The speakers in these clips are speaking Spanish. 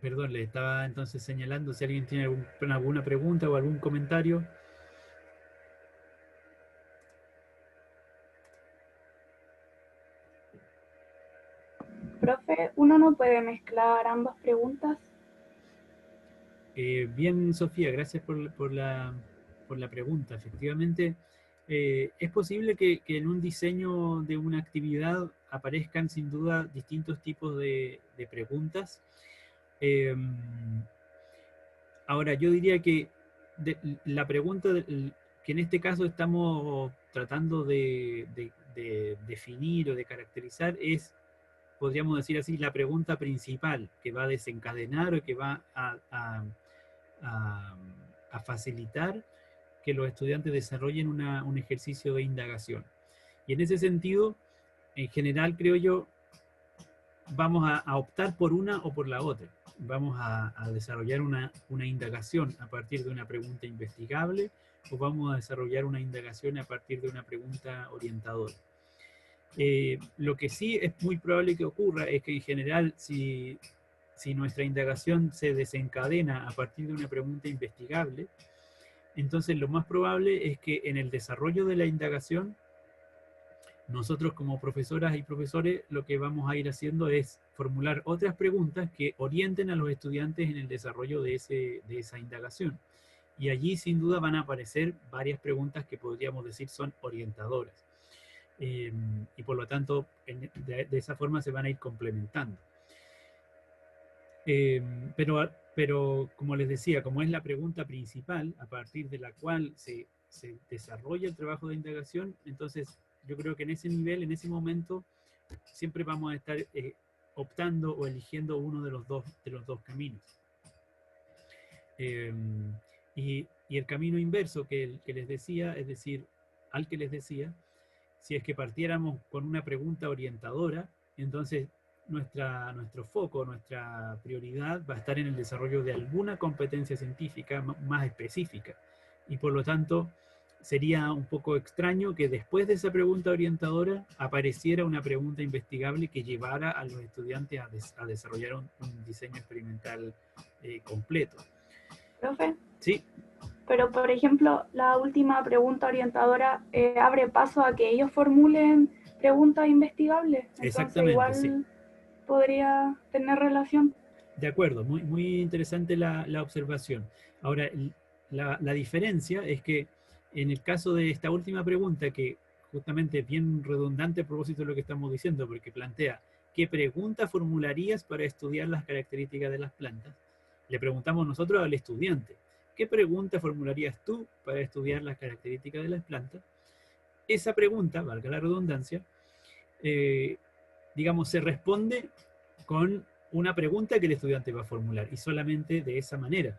Perdón, le estaba entonces señalando si alguien tiene alguna pregunta o algún comentario. Profe, ¿uno no puede mezclar ambas preguntas? Bien, Sofía, gracias por la pregunta. Efectivamente, es posible que en un diseño de una actividad aparezcan sin duda distintos tipos de preguntas. Eh, Ahora, yo diría que la pregunta que en este caso estamos tratando de definir o de caracterizar es, podríamos decir así, la pregunta principal que va a desencadenar o que va a- a facilitar que los estudiantes desarrollen un ejercicio de indagación. Y en ese sentido, en general, creo yo, vamos a optar por una o por la otra. Vamos a desarrollar una indagación a partir de una pregunta investigable o vamos a desarrollar una indagación a partir de una pregunta orientadora. Lo que sí es muy probable que ocurra es que en general si nuestra indagación se desencadena a partir de una pregunta investigable, entonces lo más probable es que en el desarrollo de la indagación nosotros como profesoras y profesores lo que vamos a ir haciendo es formular otras preguntas que orienten a los estudiantes en el desarrollo de esa indagación. Y allí sin duda van a aparecer varias preguntas que podríamos decir son orientadoras. Y por lo tanto, de esa forma se van a ir complementando. Eh, pero, como les decía, como es la pregunta principal a partir de la cual se desarrolla el trabajo de indagación, entonces yo creo que en ese nivel, en ese momento, siempre vamos a estar optando o eligiendo uno de los dos caminos. Eh, y el camino inverso que les decía, es decir, al que les decía, si es que partiéramos con una pregunta orientadora, entonces nuestro foco, nuestra prioridad va a estar en el desarrollo de alguna competencia científica más específica. Y por lo tanto, sería un poco extraño que después de esa pregunta orientadora apareciera una pregunta investigable que llevara a los estudiantes a desarrollar un diseño experimental completo. Profe, Sí, pero por ejemplo, la última pregunta orientadora abre paso a que ellos formulen preguntas investigables, entonces exactamente, sí. igual podría tener relación. De acuerdo, muy, muy interesante la observación. Ahora, la diferencia es que en el caso de esta última pregunta, que justamente es bien redundante a propósito de lo que estamos diciendo, porque plantea, ¿qué pregunta formularías para estudiar las características de las plantas? Le preguntamos nosotros al estudiante, ¿qué pregunta formularías tú para estudiar las características de las plantas? Esa pregunta, valga la redundancia, eh, digamos, se responde con una pregunta que el estudiante va a formular y solamente de esa manera.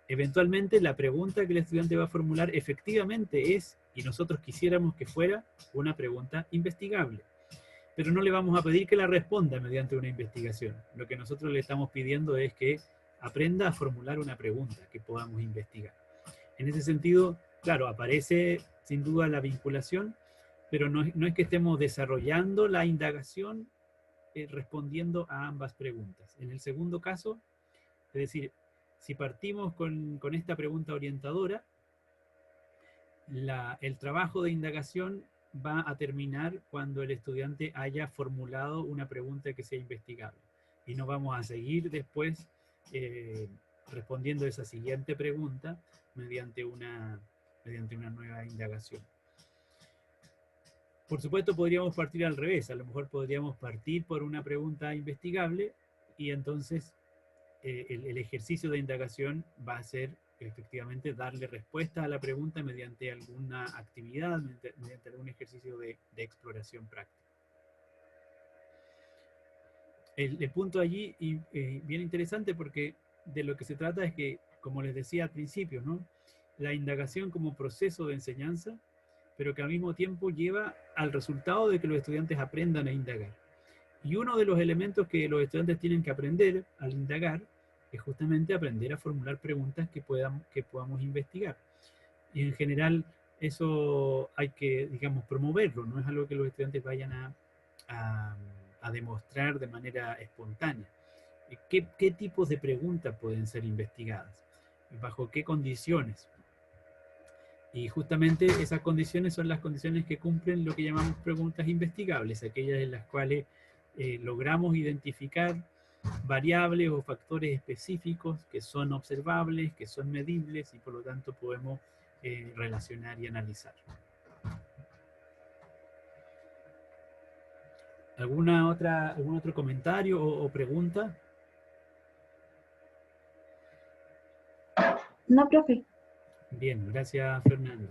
Eventualmente la pregunta que el estudiante va a formular efectivamente es, y nosotros quisiéramos que fuera, una pregunta investigable. Pero no le vamos a pedir que la responda mediante una investigación. Lo que nosotros le estamos pidiendo es que aprenda a formular una pregunta que podamos investigar. En ese sentido, claro, aparece sin duda la vinculación, pero no es que estemos desarrollando la indagación respondiendo a ambas preguntas. En el segundo caso, es decir, si partimos con esta pregunta orientadora, el trabajo de indagación va a terminar cuando el estudiante haya formulado una pregunta que sea investigable. Y no vamos a seguir después eh, respondiendo esa siguiente pregunta mediante mediante una nueva indagación. Por supuesto, podríamos partir al revés. A lo mejor podríamos partir por una pregunta investigable y entonces el ejercicio de indagación va a ser efectivamente darle respuesta a la pregunta mediante alguna actividad, mediante algún ejercicio de exploración práctica. El punto allí, y bien interesante porque de lo que se trata es que, como les decía al principio, ¿no? La indagación como proceso de enseñanza, pero que al mismo tiempo lleva al resultado de que los estudiantes aprendan a indagar. Y uno de los elementos que los estudiantes tienen que aprender al indagar es justamente aprender a formular preguntas que podamos investigar. Y en general eso hay que, digamos, promoverlo, no es algo que los estudiantes vayan a, a demostrar de manera espontánea. ¿Qué tipos de preguntas pueden ser investigadas? ¿Bajo qué condiciones? Y justamente esas condiciones son las condiciones que cumplen lo que llamamos preguntas investigables, aquellas en las cuales logramos identificar variables o factores específicos que son observables, que son medibles y por lo tanto podemos relacionar y analizar. ¿Algún otro comentario o pregunta? No, profe. Bien, gracias Fernanda.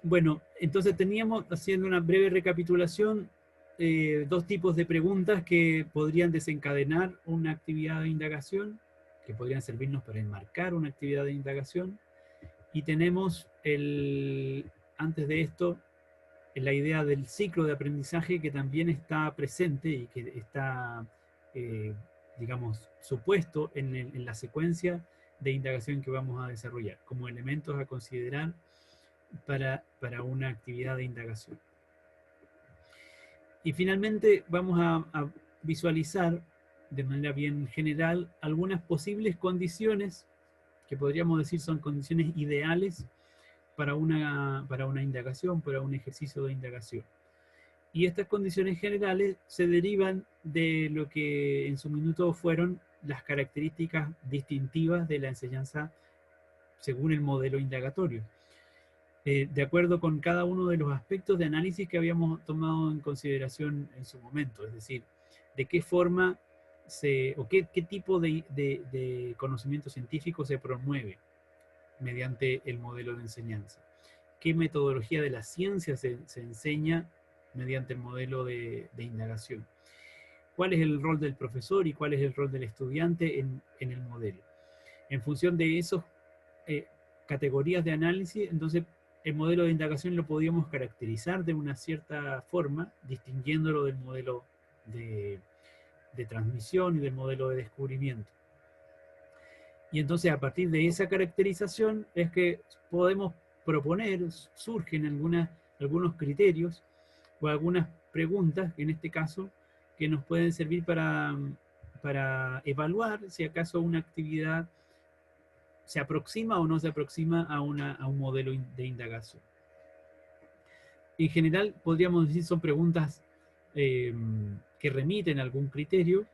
Bueno, entonces teníamos, haciendo una breve recapitulación, dos tipos de preguntas que podrían desencadenar una actividad de indagación, que podrían servirnos para enmarcar una actividad de indagación. Y tenemos, antes de esto, la idea del ciclo de aprendizaje que también está presente y que está, digamos, supuesto en la secuencia de indagación que vamos a desarrollar, como elementos a considerar para una actividad de indagación. Y finalmente vamos a visualizar de manera bien general algunas posibles condiciones que podríamos decir son condiciones ideales para una indagación, para un ejercicio de indagación. Y estas condiciones generales se derivan de lo que en su minuto fueron las características distintivas de la enseñanza según el modelo indagatorio. De acuerdo con cada uno de los aspectos de análisis que habíamos tomado en consideración en su momento, es decir, de qué forma o qué tipo de conocimiento científico se promueve mediante el modelo de enseñanza, qué metodología de la ciencia se enseña mediante el modelo de indagación, cuál es el rol del profesor y cuál es el rol del estudiante en el modelo. En función de esas categorías de análisis, entonces el modelo de indagación lo podíamos caracterizar de una cierta forma, distinguiéndolo del modelo de transmisión y del modelo de descubrimiento. Y entonces a partir de esa caracterización es que podemos proponer, surgen algunos criterios o algunas preguntas, en este caso, que nos pueden servir para evaluar si acaso una actividad se aproxima o no se aproxima a un modelo de indagación. En general, podríamos decir son preguntas que remiten a algún criterio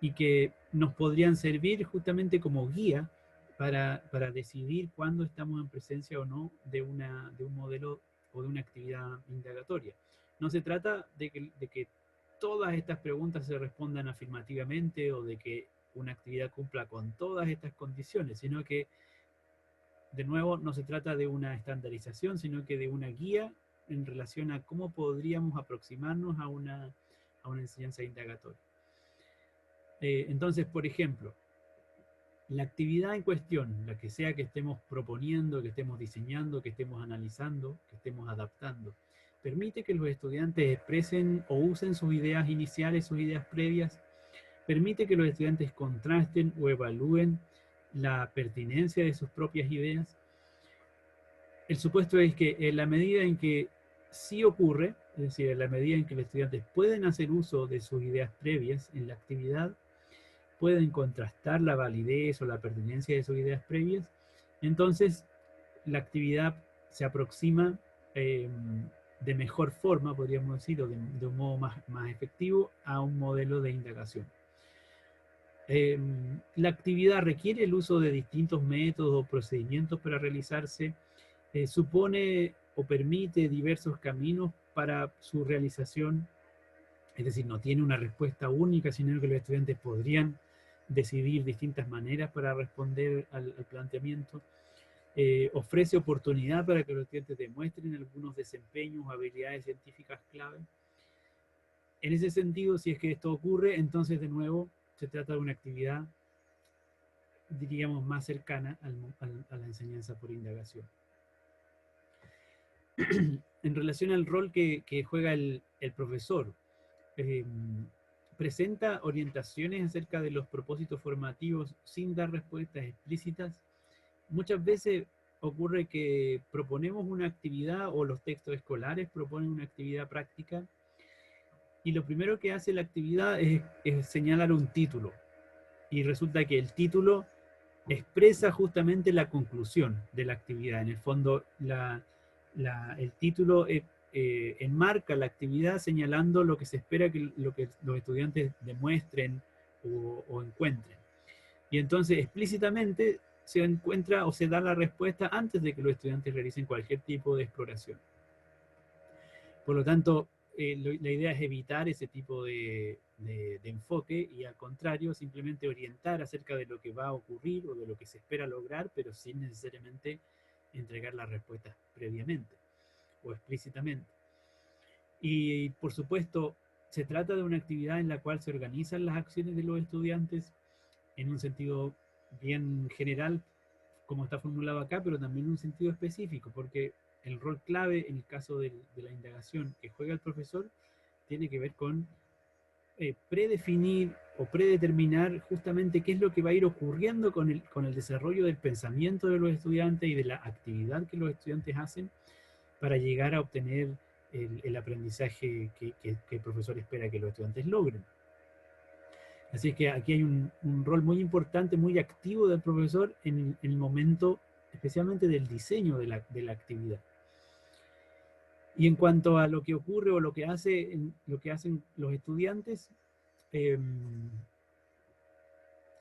y que nos podrían servir justamente como guía para decidir cuándo estamos en presencia o no de un modelo o de una actividad indagatoria. No se trata de que todas estas preguntas se respondan afirmativamente o de que una actividad cumpla con todas estas condiciones, sino que, de nuevo, no se trata de una estandarización, sino que de una guía en relación a cómo podríamos aproximarnos a una enseñanza indagatoria. Entonces, por ejemplo, la actividad en cuestión, la que sea que estemos proponiendo, que estemos diseñando, que estemos analizando, que estemos adaptando, permite que los estudiantes expresen o usen sus ideas iniciales, sus ideas previas, permite que los estudiantes contrasten o evalúen la pertinencia de sus propias ideas. El supuesto es que en la medida en que sí ocurre, es decir, en la medida en que los estudiantes pueden hacer uso de sus ideas previas en la actividad, pueden contrastar la validez o la pertinencia de sus ideas previas, entonces la actividad se aproxima de mejor forma, podríamos decir, o de un modo más efectivo a un modelo de indagación. La actividad requiere el uso de distintos métodos o procedimientos para realizarse, supone o permite diversos caminos para su realización, es decir, no tiene una respuesta única, sino que los estudiantes podrían decidir distintas maneras para responder al planteamiento. Ofrece oportunidad para que los estudiantes demuestren algunos desempeños o habilidades científicas clave. En ese sentido, si es que esto ocurre, entonces de nuevo se trata de una actividad, diríamos, más cercana a la enseñanza por indagación. En relación al rol que juega el profesor, presenta orientaciones acerca de los propósitos formativos sin dar respuestas explícitas. Muchas veces ocurre que proponemos una actividad o los textos escolares proponen una actividad práctica y lo primero que hace la actividad es señalar un título. Y resulta que el título expresa justamente la conclusión de la actividad. En el fondo, el título enmarca la actividad señalando lo que se espera que lo que los estudiantes demuestren o encuentren. Y entonces explícitamente se encuentra o se da la respuesta antes de que los estudiantes realicen cualquier tipo de exploración. Por lo tanto, la idea es evitar ese tipo de enfoque y al contrario, simplemente orientar acerca de lo que va a ocurrir o de lo que se espera lograr, pero sin necesariamente entregar las respuestas previamente o explícitamente. Y por supuesto, se trata de una actividad en la cual se organizan las acciones de los estudiantes en un sentido bien general, como está formulado acá, pero también en un sentido específico, porque el rol clave en el caso de la indagación que juega el profesor tiene que ver con predefinir o predeterminar justamente qué es lo que va a ir ocurriendo con el desarrollo del pensamiento de los estudiantes y de la actividad que los estudiantes hacen para llegar a obtener el aprendizaje que el profesor espera que los estudiantes logren. Así es que aquí hay un rol muy importante, muy activo del profesor en el momento, especialmente del diseño de la actividad. Y en cuanto a lo que ocurre o lo que hacen los estudiantes,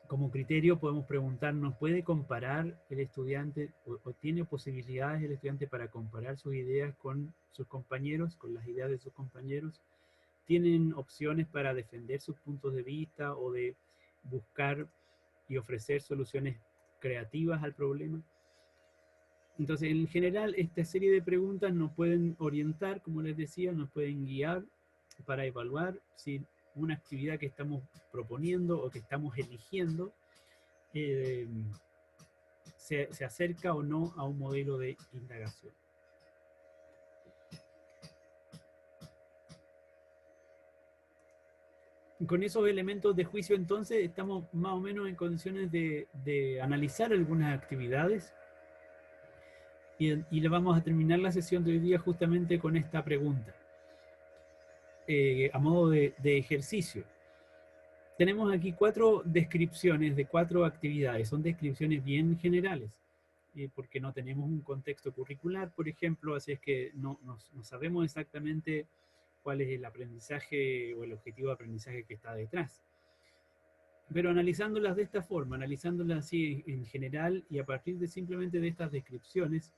como criterio podemos preguntarnos, ¿puede comparar el estudiante o tiene posibilidades el estudiante para comparar sus ideas con sus compañeros, con las ideas de sus compañeros? ¿Tienen opciones para defender sus puntos de vista o de buscar y ofrecer soluciones creativas al problema? Entonces, en general, esta serie de preguntas nos pueden orientar, como les decía, nos pueden guiar para evaluar si una actividad que estamos proponiendo o que estamos eligiendo se acerca o no a un modelo de indagación. Con esos elementos de juicio, entonces, estamos más o menos en condiciones de analizar algunas actividades y le vamos a terminar la sesión de hoy día justamente con esta pregunta, a modo de ejercicio. Tenemos aquí 4 descripciones de 4 actividades, son descripciones bien generales, porque no tenemos un contexto curricular, por ejemplo, así es que no sabemos exactamente cuál es el aprendizaje o el objetivo de aprendizaje que está detrás. Pero analizándolas de esta forma, analizándolas así en general y a partir de simplemente de estas descripciones,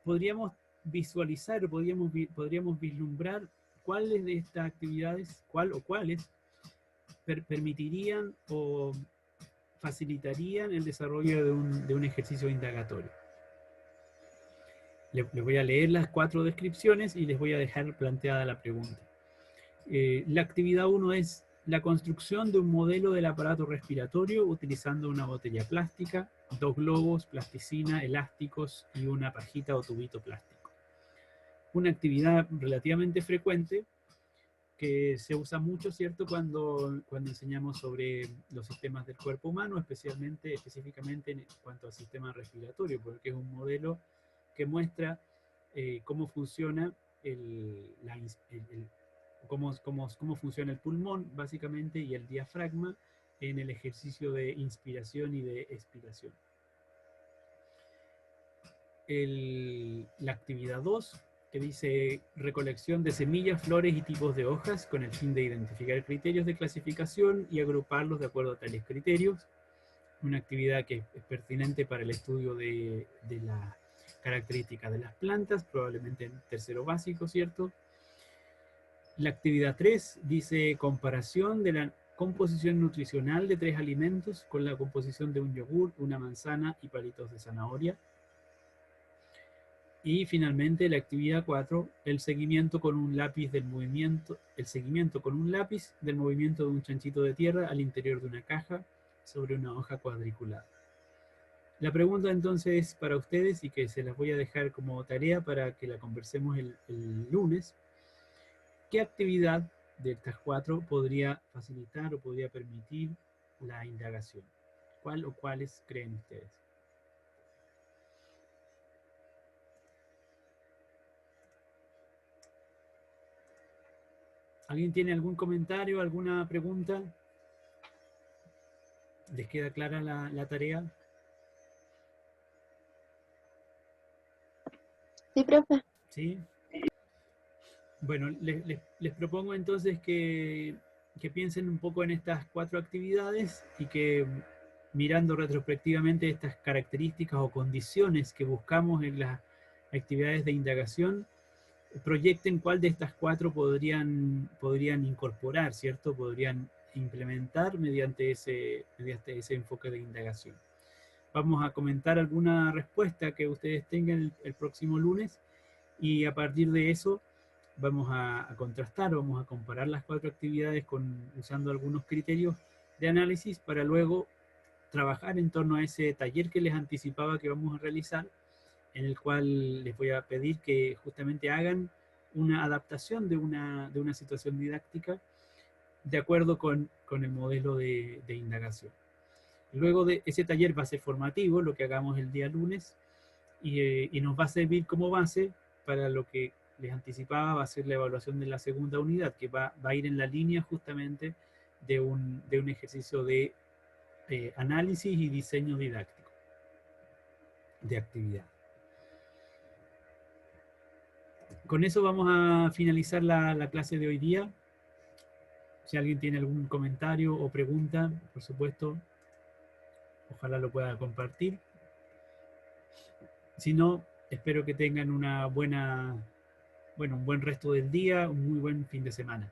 podríamos visualizar, podríamos vislumbrar cuáles de estas actividades, cuáles permitirían o facilitarían el desarrollo de un ejercicio indagatorio. Les voy a leer las 4 descripciones y les voy a dejar planteada la pregunta. La actividad 1 es la construcción de un modelo del aparato respiratorio utilizando una botella plástica, 2 globos, plasticina, elásticos y una pajita o tubito plástico. Una actividad relativamente frecuente que se usa mucho, ¿cierto?, cuando enseñamos sobre los sistemas del cuerpo humano, específicamente en cuanto al sistema respiratorio, porque es un modelo que muestra cómo funciona cómo funciona el pulmón, básicamente, y el diafragma en el ejercicio de inspiración y de expiración. La actividad 2, que dice recolección de semillas, flores y tipos de hojas con el fin de identificar criterios de clasificación y agruparlos de acuerdo a tales criterios. Una actividad que es pertinente para el estudio de la característica de las plantas, probablemente en tercero básico, ¿cierto? La actividad 3 dice comparación de la composición nutricional de 3 alimentos con la composición de un yogur, una manzana y palitos de zanahoria. Y finalmente la actividad 4, el seguimiento con un lápiz del movimiento de un chanchito de tierra al interior de una caja sobre una hoja cuadriculada. La pregunta entonces para ustedes, y que se las voy a dejar como tarea para que la conversemos el lunes, ¿qué actividad de estas 4 podría facilitar o podría permitir la indagación? ¿Cuál o cuáles creen ustedes? ¿Alguien tiene algún comentario, alguna pregunta? ¿Les queda clara la tarea? Sí, profe. ¿Sí? Bueno, les propongo entonces que piensen un poco en estas 4 actividades y que mirando retrospectivamente estas características o condiciones que buscamos en las actividades de indagación, proyecten cuál de estas 4 podrían incorporar, ¿cierto? Podrían implementar mediante ese enfoque de indagación. Vamos a comentar alguna respuesta que ustedes tengan el próximo lunes y a partir de eso vamos a contrastar, vamos a comparar las 4 actividades usando algunos criterios de análisis para luego trabajar en torno a ese taller que les anticipaba que vamos a realizar, en el cual les voy a pedir que justamente hagan una adaptación de una situación didáctica de acuerdo con el modelo de indagación. Luego de ese taller va a ser formativo, lo que hagamos el día lunes, y nos va a servir como base para lo que les anticipaba, va a ser la evaluación de la segunda unidad, que va a ir en la línea justamente de un ejercicio de análisis y diseño didáctico de actividad. Con eso vamos a finalizar la clase de hoy día. Si alguien tiene algún comentario o pregunta, por supuesto, ojalá lo pueda compartir. Si no, espero que tengan un buen resto del día, un muy buen fin de semana.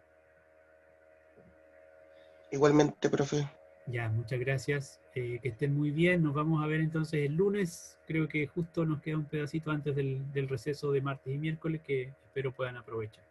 Igualmente, profe. Ya, muchas gracias. Que estén muy bien. Nos vamos a ver entonces el lunes. Creo que justo nos queda un pedacito antes del receso de martes y miércoles que espero puedan aprovechar.